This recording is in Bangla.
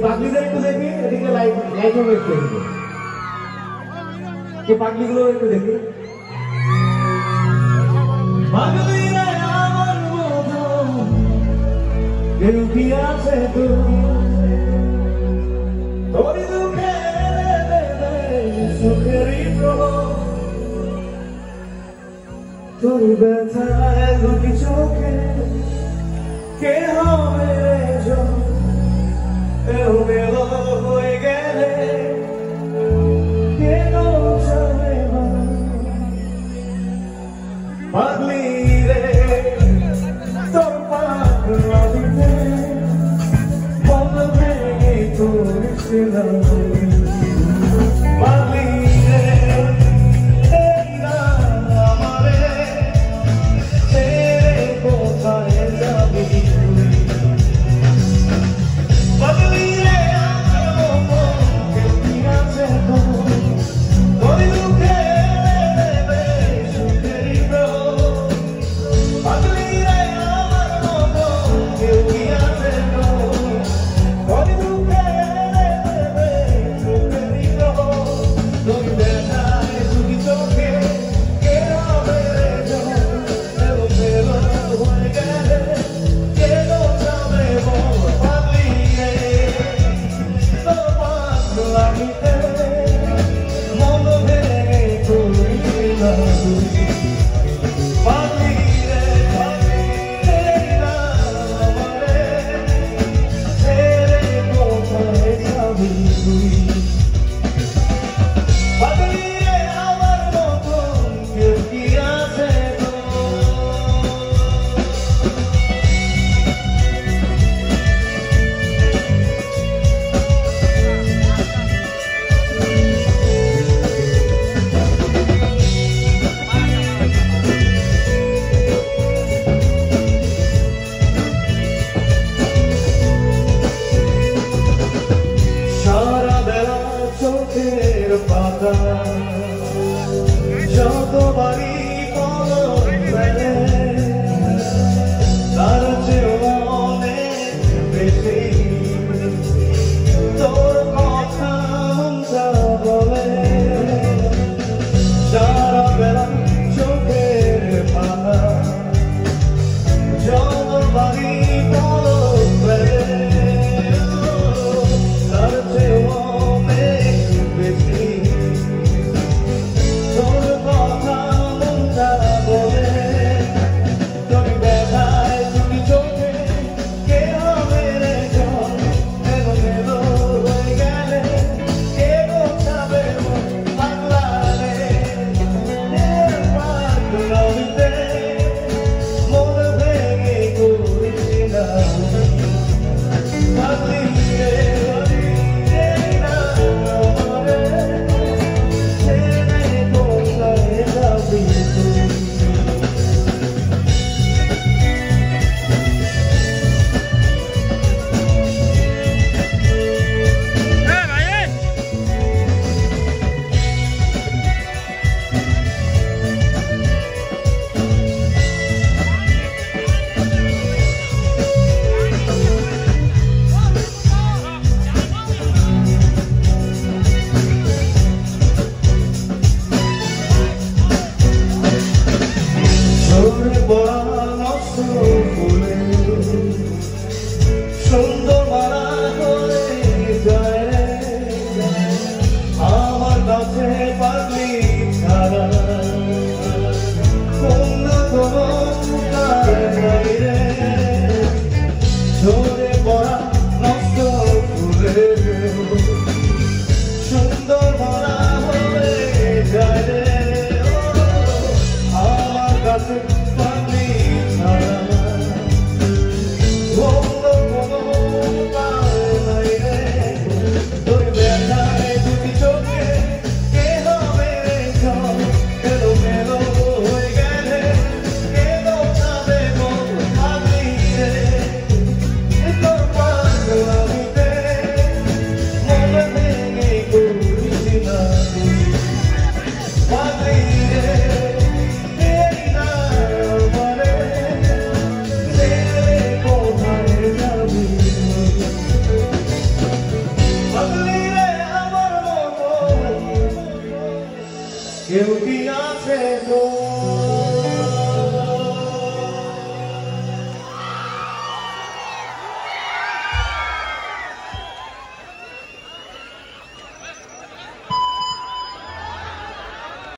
পাগলিদের একটু দেখি, এদিকে লাইট লাইট হবে একটু এদিকে। এই পাগলিগুলো একটু দেখি। পাগলিরা আমার মতো কেউ কি আছে তো তোর দুঃখে সুখেরই প্রভাব, তোর ব্যথায় দুটি চোখে কে হবে এলোমেলো হয়ে গেলে কেন যাবে পাগলি রে তোর পাগলিতে মন ভেঙে করেছিলাম পাগলি রে এই রাত আমারে ছেড়ে কোথায় যাবি পাগলি রে আমার মন কেউ কি আছে তো তোর দুঃখে সুখেরই প্রভাব, পাগলি রে আমার মন কেউ কি আছে তো তোর দুঃখে কেউ কি আছে তো